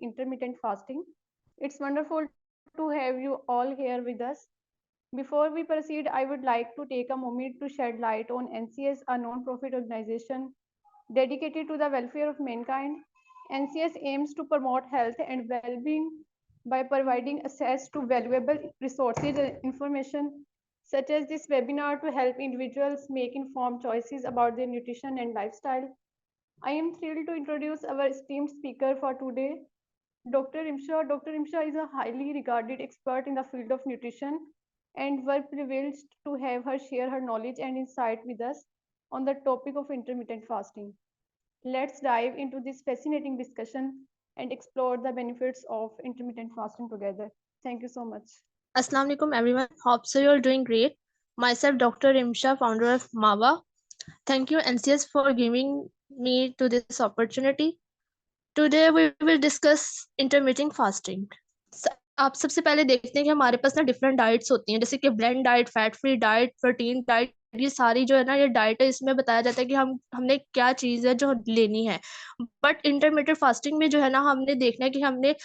intermittent fasting. It's wonderful to have you all here with us. Before we proceed, I would like to take a moment to shed light on NCS, a non-profit organization dedicated to the welfare of mankind. NCS aims to promote health and well-being by providing access to valuable resources and information such as this webinar to help individuals make informed choices about their nutrition and lifestyle. I am thrilled to introduce our esteemed speaker for today, Dr. Imsha. Dr. Imsha is a highly regarded expert in the field of nutrition, and we're privileged to have her share her knowledge and insight with us on the topic of intermittent fasting. Let's dive into this fascinating discussion and explore the benefits of intermittent fasting together. Thank you so much. Assalamu alaikum everyone. Hope so you're doing great. Myself Dr. Imsha, founder of MAWA. Thank you NCS for giving me to this opportunity. Today we will discuss intermittent fasting. आप सबसे पहले देखते हैं कि हमारे पास ना different diets होती हैं, जैसे कि blend diet, fat free diet, protein diet, ये सारी जो है ना ये डाइट है, इसमें बताया जाता है कि हमने क्या चीज़ है जो लेनी है। बट इंटरमीडिएट फास्टिंग में जो है ना हमने देखना है कि हमने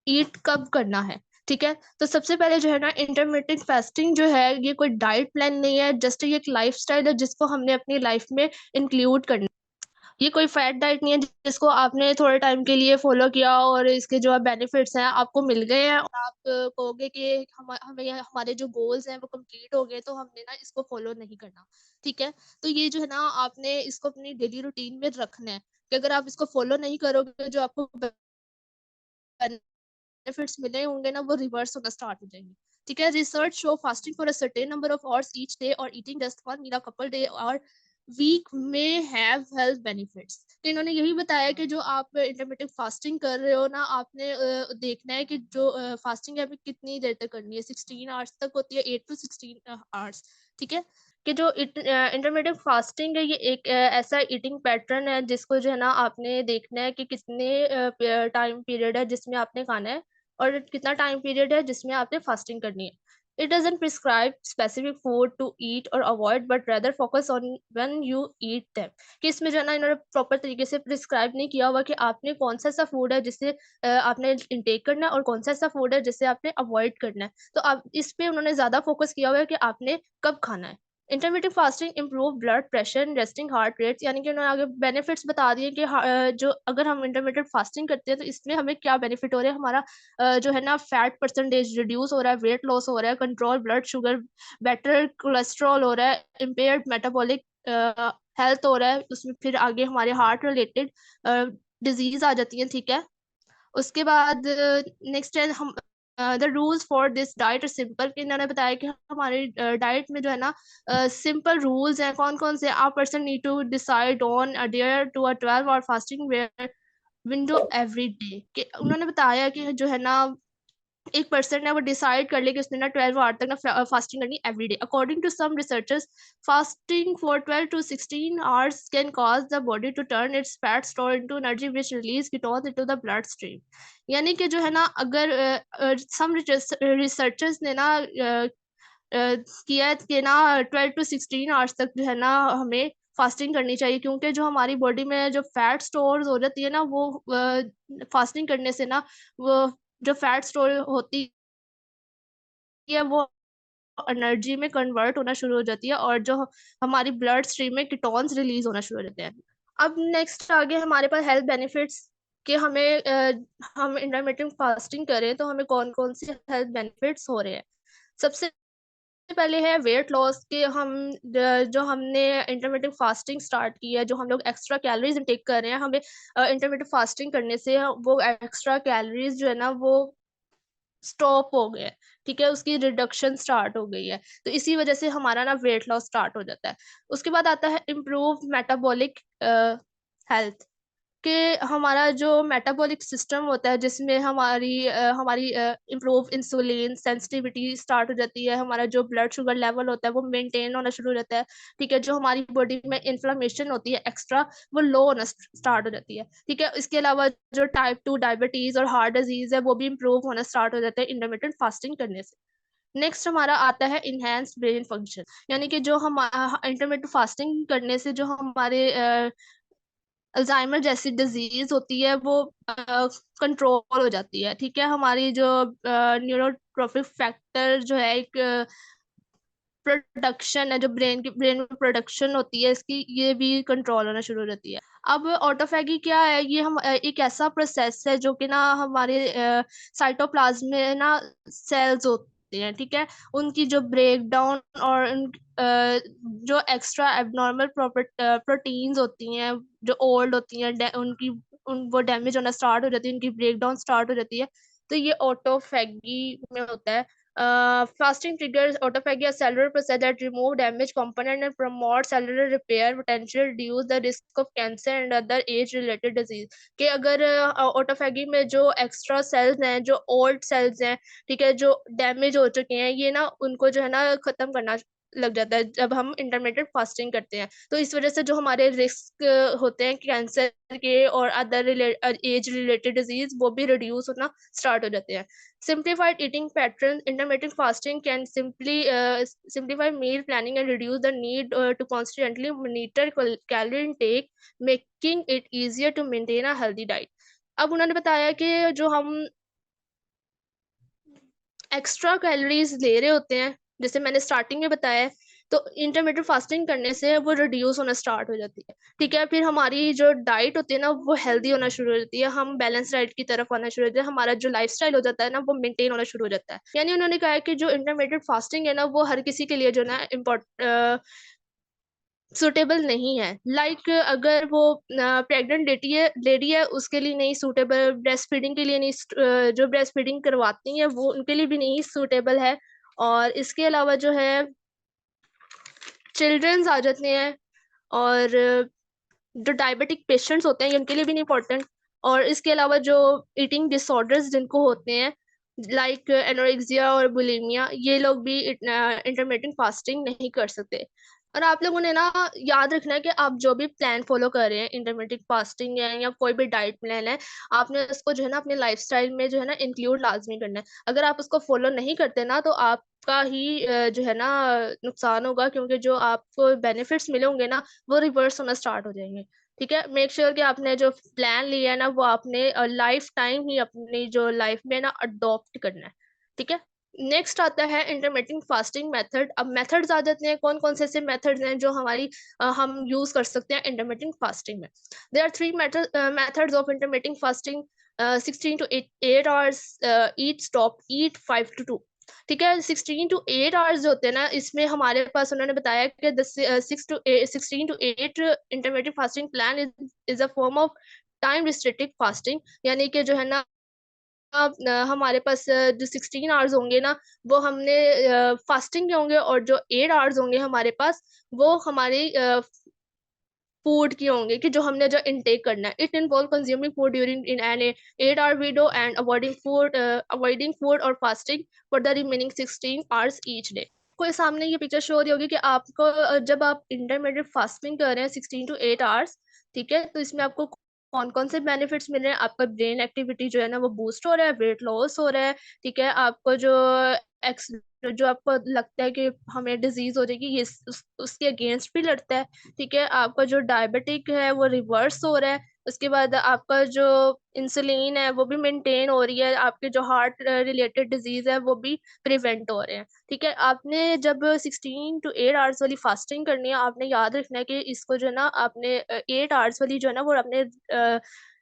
ईट कब करना है। ठीक है, तो सबसे पहले जो है ना इंटरमीडिएट फास्टिंग जो है ये कोई डाइट प्लान नहीं है, जस्ट ये एक लाइफस्टाइल है जिसको हमने अपनी लाइफ में इंक्लूड करना। ये कोई फैट डाइट नहीं है जिसको आपने थोड़े टाइम के लिए फॉलो किया और इसके जो बेनिफिट्स हैं आपको मिल गए हैं और आप कहोगे कि हमें हमारे जो गोल्स हैं वो कंप्लीट हो गए तो हमने ना इसको फॉलो नहीं करना। ठीक है, तो ये जो है ना आपने इसको अपनी डेली रूटीन में रखना है कि अगर आप इसको फॉलो नहीं करोगे जो आपको बेनिफिट्स मिले होंगे ना वो रिवर्स होना स्टार्ट हो जाएंगे। ठीक है, research show fasting for a certain number of hours each day और eating just one meal a couple day और वीक में हैव हेल्थ बेनिफिट्स। तो इन्होंने यही बताया कि जो आप इंटरमिटेंट फास्टिंग कर रहे हो ना आपने देखना है कि जो फास्टिंग है अभी कितनी देर तक करनी है, 16 आवर्स तक होती है, 8 to 16 आवर्स। ठीक है, कि जो इंटरमीडिएट फास्टिंग है ये एक ऐसा ईटिंग पैटर्न है जिसको जो है ना आपने देखना है कि कितने टाइम पीरियड है जिसमें आपने खाना है और कितना टाइम पीरियड है जिसमें आपने फास्टिंग करनी है। It doesn't prescribe specific food to eat or avoid, but rather focus on when you eat them. कि इसमें जो है ना इन्होंने प्रॉपर तरीके से प्रिस्क्राइब नहीं किया हुआ कि आपने कौन सा ऐसा फूड है जिससे आपने इंटेक करना है और कौन सा ऐसा फूड है जिससे आपने अवॉइड करना है। तो आप इस पे उन्होंने ज्यादा फोकस किया हुआ है कि आपने कब खाना है। Intermediate fasting improve blood pressure and resting heart rates, यानी कि उन्होंने आगे बेनिफिट्स बता दिए कि जो अगर हम इंटरमीडिएट फास्टिंग करते हैं तो इसमें हमें क्या बेनिफिट हो रहा है। हमारा जो है ना फैट परसेंटेज रिड्यूस हो रहा है, वेट लॉस हो रहा है, control blood sugar, better cholesterol हो रहा है, इम्पेयर्ड मेटाबॉलिक हेल्थ हो रहा है, उसमें फिर आगे हमारे हार्ट रिलेटेड डिजीज आ जाती है। ठीक है, उसके बाद नेक्स्ट है हम the rules for this diet are simple. कि इन्होंने बताया कि हमारे डाइट में जो है ना सिंपल रूल्स हैं। कौन कौन से? आप person need to decide on adhere to a 12 hour fasting where window every day. कि उन्होंने बताया कि जो है ना एक पर्सन है वो डिसाइड कर ले कि उसने ना 12 आवर तक ना फास्टिंग करनी every day. According to some researchers fasting for 12 to 16 hours can cause the body to turn its fat store into energy which release ketones into the blood stream. यानी कि जो है ना अगर सम रिसर्चर्स ने ना किया है कि ना 12 to 16 आवर्स तक जो है ना हमें फास्टिंग करनी चाहिए, क्योंकि जो हमारी बॉडी में जो फैट स्टोर हो जाती है ना वो फास्टिंग करने से ना वो जो फैट स्टोर होती है वो एनर्जी में कन्वर्ट होना शुरू हो जाती है और जो हमारी ब्लड स्ट्रीम में कीटोन्स रिलीज होना शुरू हो जाते हैं। अब नेक्स्ट आगे हमारे पास हेल्थ बेनिफिट्स कि हम इंटरमिटेंट फास्टिंग करें तो हमें कौन कौन से हेल्थ बेनिफिट्स हो रहे हैं। सबसे पहले है वेट लॉस के हम जो हमने इंटरमीडिएट फास्टिंग स्टार्ट की है, जो हम लोग एक्स्ट्रा कैलोरीज इनटेक कर रहे हैं, हमें इंटरमीडिएट फास्टिंग करने से वो एक्स्ट्रा कैलोरीज जो है ना वो स्टॉप हो गए। ठीक है, उसकी रिडक्शन स्टार्ट हो गई है, तो इसी वजह से हमारा ना वेट लॉस स्टार्ट हो जाता है। उसके बाद आता है इम्प्रूव मेटाबॉलिक हेल्थ कि हमारा जो मेटाबॉलिक सिस्टम होता है जिसमें हमारी इम्प्रूव इंसुलिन सेंसिटिविटी स्टार्ट हो जाती है, हमारा जो ब्लड शुगर लेवल होता है वो मेंटेन होना शुरू हो जाता है। ठीक है, जो हमारी बॉडी में इन्फ्लामेशन होती है एक्स्ट्रा वो लो होना स्टार्ट हो जाती है। ठीक है, इसके अलावा जो टाइप 2 डायबिटीज और हार्ट डिजीज है वो भी इम्प्रूव होना स्टार्ट हो जाता है इंटरमिटेंट फास्टिंग करने से। नेक्स्ट हमारा आता है इनहेंस्ड ब्रेन फंक्शन, यानी कि जो हम इंटरमिटेंट फास्टिंग करने से जो हमारे अल्जाइमर जैसी डिजीज होती है वो कंट्रोल हो जाती है। ठीक है, हमारी जो न्यूरोट्रोफिक फैक्टर जो है एक प्रोडक्शन है, जो ब्रेन में प्रोडक्शन होती है इसकी, ये भी कंट्रोल होना शुरू हो जाती है। अब ऑटोफैगी क्या है? ये हम एक ऐसा प्रोसेस है जो कि ना हमारे साइटोप्लाज्म में ना सेल्स होते हैं, ठीक है, उनकी जो ब्रेक डाउन और जो एक्स्ट्रा एबनॉर्मल प्रोटीन्स होती हैं जो ओल्ड होती हैं उनकी वो डैमेज होना स्टार्ट हो जाती है, उनकी ब्रेक डाउन स्टार्ट हो जाती है। तो ये ऑटोफैगी में होता है। Fasting triggers autophagy, a cellular process that remove damaged component and promote cellular repair, potentially reduce the risk of cancer and other age-related disease. कि अगर ऑटोफैगी में जो एक्स्ट्रा सेल्स हैं, जो ओल्ड सेल्स हैं, ठीक है, जो डैमेज हो चुके हैं, ये ना उनको जो है ना खत्म करना लग जाता है जब हम इंटरमीडिएट फास्टिंग करते हैं। तो इस वजह से जो हमारे रिस्क होते हैं कैंसर के और अदर एज रिलेटेड डिजीज, वो भी रिड्यूस होना स्टार्ट हो जाते हैं। Simplified eating patterns, intermittent fasting can simplify meal planning and reduce the need to constantly monitor calorie intake, making it easier to maintain a healthy diet. अब उन्होंने बताया कि जो हम एक्स्ट्रा कैलोरीज ले रहे होते हैं, जैसे मैंने स्टार्टिंग में बताया है, तो इंटरमीडिएट फास्टिंग करने से वो रिड्यूस होना स्टार्ट हो जाती है। ठीक है, फिर हमारी जो डाइट होती है ना वो हेल्दी होना शुरू हो जाती है, हम बैलेंस डाइट की तरफ आना शुरू हो जाते हैं, हमारा जो लाइफस्टाइल हो जाता है ना वो मेंटेन होना शुरू हो जाता है। यानी उन्होंने कहा है कि जो इंटरमीडिएट फास्टिंग है ना वो हर किसी के लिए जो ना सुटेबल नहीं है। अगर वो प्रेग्नेंट लेडी है उसके लिए नहीं सूटेबल, ब्रेस्ट फीडिंग के लिए नहीं, जो ब्रेस्ट फीडिंग करवाती है वो उनके लिए भी नहीं सूटेबल है। और इसके अलावा जो है चिल्ड्रंस आ जाते हैं, और जो डायबिटिक पेशेंट्स होते हैं उनके लिए भी नहीं इम्पोर्टेंट। और इसके अलावा जो ईटिंग डिसऑर्डर्स जिनको होते हैं लाइक एनोरेक्सिया और बुलिमिया, ये लोग भी इंटरमिटेंट फास्टिंग नहीं कर सकते। और आप लोगों ने ना याद रखना है कि आप जो भी प्लान फॉलो कर रहे हैं, इंटरमिटेंट फास्टिंग है या कोई भी डाइट प्लान है, आपने उसको जो है ना अपने लाइफस्टाइल में जो है ना इंक्लूड लाजमी करना है। अगर आप उसको फॉलो नहीं करते ना तो आपका ही जो है ना नुकसान होगा, क्योंकि जो आपको बेनिफिट्स मिले होंगे ना वो रिवर्स होना स्टार्ट हो जाएंगे। ठीक है, मेक श्योर कि आपने जो प्लान लिया है ना वो आपने लाइफ टाइम ही अपनी जो लाइफ में ना अडॉप्ट करना है। ठीक है, नेक्स्ट आता है इंटरमिटेंट फास्टिंग मेथड। अब मेथड्स आ जाते हैं, कौन कौन से ऐसे मेथड्स हैं जो हम यूज कर सकते हैं इंटरमिटेंट फास्टिंग में। There are three methods of intermittent fasting: 16 to 8 hours eat, stop, eat 5 to 2। ठीक है, 16 to 8 आवर्स जो होते हैं ना, इसमें हमारे पास उन्होंने बताया कि 16 to 8 intermediate fasting plan is a form of time restricted fasting. यानी कि जो है ना हमारे पास जो 16 आवर्स होंगे ना वो हमने फास्टिंग के होंगे, और जो 8 आवर्स होंगे हमारे पास वो हमारी फूड की होंगे कि जो हमने जो इनटेक करना है। It involve consuming food during in an 8 hour window and avoiding food or fasting for the remaining 16 hours each day। कोई सामने ये पिक्चर शो हो रही होगी कि आपको जब आप इंटरमीडिएट फास्टिंग कर रहे हैं 16 to 8 hours, ठीक है, तो इसमें आपको कौन कौन से बेनिफिट्स मिल रहे हैं। आपका ब्रेन एक्टिविटी जो है ना वो बूस्ट हो रहा है, वेट लॉस हो रहा है, ठीक है, आपको जो आपको लगता है कि हमें डिजीज हो जाएगी ये उसके अगेंस्ट भी लड़ता है। ठीक है, आपका जो डायबिटिक है वो रिवर्स हो रहा है। उसके बाद आपका जो इंसुलिन है वो भी मेंटेन हो रही है, आपके जो हार्ट रिलेटेड डिजीज है वो भी प्रिवेंट हो रहे हैं। ठीक है, आपने जब 16 to 8 आवर्स वाली फास्टिंग करनी है, आपने याद रखना है कि इसको जो है ना आपने 8 आवर्स वाली जो है ना वो आपने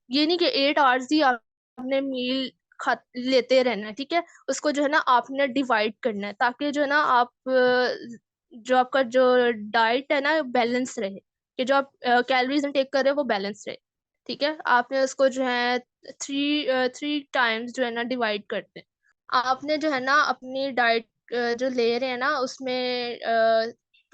ये नहीं कि 8 आवर्स ही आपने मील खा लेते रहना है। ठीक है, उसको जो है ना आपने डिवाइड करना है ताकि जो है ना आप जो आपका जो डाइट है ना बैलेंस रहे, कि जो आप कैलोरीज टेक कर रहे हो वो बैलेंस रहे। ठीक है, आपने उसको जो है थ्री टाइम्स जो है ना डिवाइड करते हैं। आपने जो है ना अपनी डाइट जो ले रहे हैं ना उसमें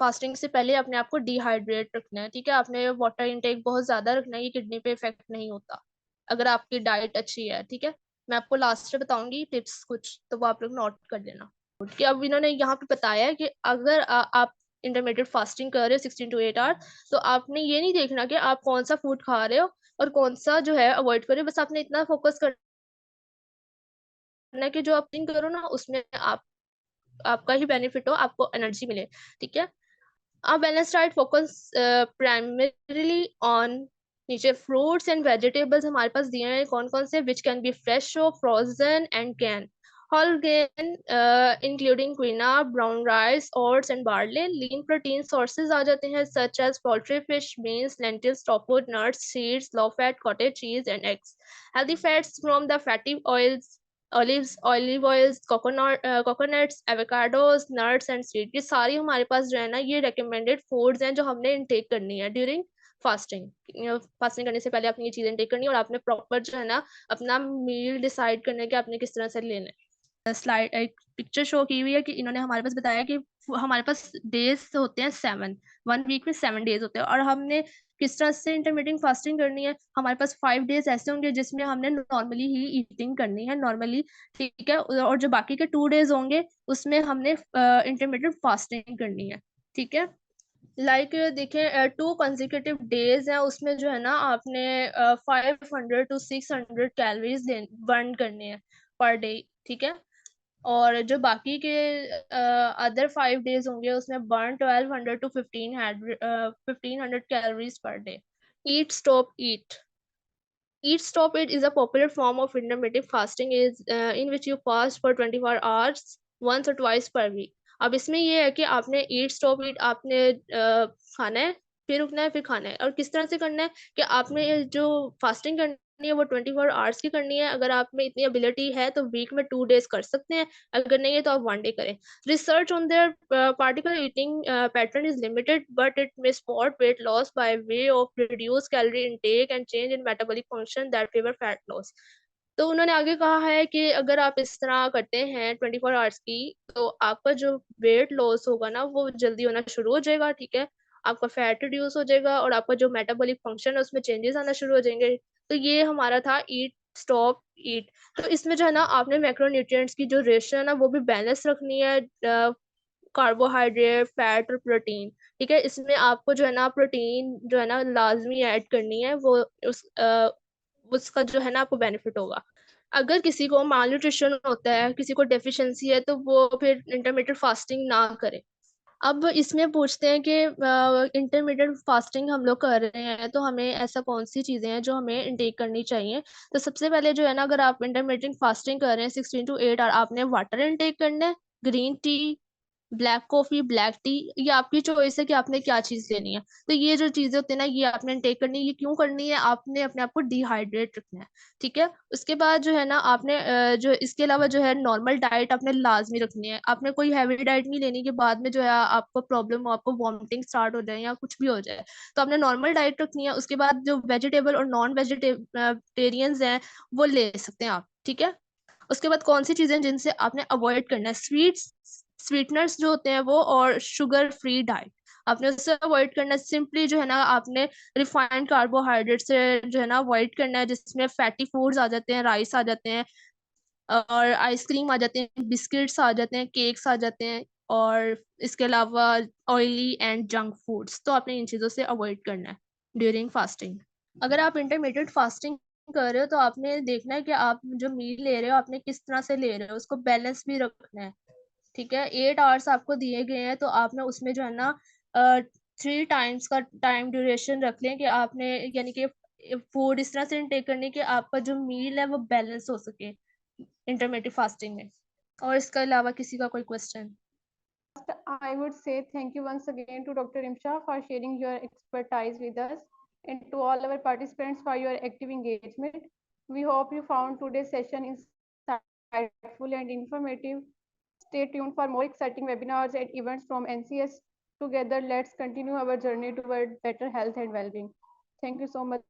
फास्टिंग से पहले अपने आप को डिहाइड्रेट रखना है। ठीक है, आपने वाटर इनटेक बहुत ज्यादा रखना है, ये किडनी पे इफेक्ट नहीं होता अगर आपकी डाइट अच्छी है। ठीक है, मैं आपको लास्ट में बताऊंगी टिप्स कुछ, तो वो आप लोग नोट कर लेना। कि अब इन्होंने यहाँ पे बताया है कि अगर आप इंटरमीडिएट फास्टिंग कर रहे हो 16 to 8 आवर, तो आपने ये नहीं देखना कि आप कौन सा फूड खा रहे हो और कौन सा जो है अवॉइड कर रहे हो, बस आपने इतना फोकस करना है कि जो आप थिंक करो ना उसमें आपका ही बेनिफिट हो, आपको एनर्जी मिले। ठीक है, a balanced diet focus primarily on नीचे फ्रूट्स एंड वेजिटेबल्स हमारे पास दिए हैं कौन कौन से, विच कैन बी फ्रेश और frozen and can, whole grain including quinoa, brown rice, oats and barley. Lean protein sources आ जाते हैं such as poultry, fish, beans, lentils, tofu, nuts, seeds, low fat cottage cheese and eggs. Healthy fats from the fatty oils, olives, olive oils, coconuts, avocados, nuts and seeds. ये सारी हमारे पास जो है ना ये recommended foods हैं जो हमने intake करनी है during फास्टिंग। फास्टिंग करने से पहले आपने ये चीजें इंटेक करनी है और आपने प्रॉपर जो है ना अपना मील डिसाइड करना है कि आपने किस तरह से लेना है। स्लाइड एक पिक्चर शो की हुई है कि इन्होंने हमारे पास बताया कि हमारे पास डेज होते हैं 7, 1 वीक में 7 डेज होते हैं और हमने किस तरह से इंटरमीडिएट फास्टिंग करनी है। हमारे पास 5 डेज ऐसे होंगे जिसमें हमने नॉर्मली ही ईटिंग करनी है नॉर्मली, ठीक है, और जो बाकी के 2 डेज होंगे उसमें हमने इंटरमीडिएट फास्टिंग करनी है, ठीक है। देखिए 2 कंसेक्यूटिव डेज हैं उसमें जो है ना आपने 500 to 600 कैलोरीज बर्न करने हैं पर डे, ठीक है। और जो बाकी के अदर 5 डेज होंगे उसमें burn 1200 to 1500 calories per day. Eat stop eat, eat stop it is a popular form of intermittent fasting is in which you fast for 24 hours once or twice per week. अब इसमें ये है कि आपने eat stop it आपने खाना है फिर रुकना है फिर खाना है, और किस तरह से करना है कि आपने ये जो फास्टिंग करनी है वो 24 आवर्स की करनी है। अगर आप में इतनी एबिलिटी है तो वीक में 2 डेज कर सकते हैं, अगर नहीं है तो आप 1 डे करें। Research on their particular eating pattern is limited, but it may support weight loss by way of reduced calorie intake and change in metabolic function that favor fat loss. तो उन्होंने आगे कहा है कि अगर आप इस तरह करते हैं 24 आवर्स की तो आपका जो वेट लॉस होगा ना वो जल्दी होना शुरू हो जाएगा, ठीक है। आपका फैट रिड्यूस हो जाएगा और आपका जो मेटाबॉलिक फंक्शन है उसमें चेंजेस आना शुरू हो जाएंगे। तो ये हमारा था ईट स्टॉप ईट। तो इसमें जो है ना आपने मैक्रोन्यूट्रिएंट्स की जो रेशियो है ना वो भी बैलेंस रखनी है, कार्बोहाइड्रेट, फैट और प्रोटीन, ठीक है। इसमें आपको जो है ना प्रोटीन जो है ना लाजमी ऐड करनी है, वो उसका जो है ना आपको बेनिफिट होगा। अगर किसी को माल न्यूट्रिशन होता है, किसी को डेफिशिएंसी है, तो वो फिर इंटरमीडिएट फास्टिंग ना करे। अब इसमें पूछते हैं कि इंटरमीडिएट फास्टिंग हम लोग कर रहे हैं तो हमें ऐसा कौन सी चीज़ें हैं जो हमें इंटेक करनी चाहिए। तो सबसे पहले जो है ना अगर आप इंटरमीडिएट फास्टिंग कर रहे हैं 16 to 8 आवर, आपने वाटर इंटेक करना है, green tea, black coffee, black T, ये आपकी चॉइस है कि आपने क्या चीज लेनी है। तो ये जो चीजें होती है ना ये आपने टेक करनी है। ये क्यों करनी है, आपने अपने आप को डिहाइड्रेट रखना है, ठीक है। उसके बाद जो है ना आपने जो इसके अलावा जो है नॉर्मल डाइट आपने लाजमी रखनी है। आपने कोई हैवी डाइट नहीं लेनी कि बाद में जो है आपको प्रॉब्लम हो, आपको वॉमिटिंग स्टार्ट हो जाए या कुछ भी हो जाए। तो आपने नॉर्मल डाइट रखनी है। उसके बाद जो वेजिटेबल और नॉन वेजिटेरियंस हैं वो ले सकते हैं आप, ठीक है। उसके बाद कौन सी चीजें जिनसे आपने अवॉइड करना है, स्वीटनर्स जो होते हैं वो, और शुगर फ्री डाइट आपने उससे अवॉइड करना है। सिंपली जो है ना आपने रिफाइंड कार्बोहाइड्रेट से जो है ना अवॉइड करना है, जिसमें फैटी फूड्स आ जाते हैं, राइस आ जाते हैं और आइसक्रीम आ जाते हैं, बिस्किट्स आ जाते हैं, केक्स आ जाते हैं, और इसके अलावा ऑयली एंड जंक फूड्स। तो आपने इन चीज़ों से अवॉइड करना है ड्यूरिंग फास्टिंग। अगर आप इंटरमीडिएट फास्टिंग कर रहे हो तो आपने देखना है कि आप जो मील ले रहे हो आपने किस तरह से ले रहे हो, उसको बैलेंस भी रखना है, ठीक है। 8 आवर्स आपको दिए गए हैं तो आपने उसमें जो है ना 3 टाइम्स का टाइम ड्यूरेशन रख लें कि आपने यानी कि फूड इस तरह से इनटेक करनी कि आपका जो मील है वो बैलेंस हो सके इंटरमीडिएट फास्टिंग में। और इसके अलावा किसी का कोई question? I would say thank you once again to Dr. Imsha for sharing your expertise with us, and to all our participants for your active engagement. We hope you found today's session insightful and informative. Stay tuned for more exciting webinars and events from NCS. Together, let's continue our journey toward better health and well-being. Thank you so much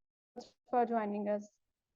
for joining us.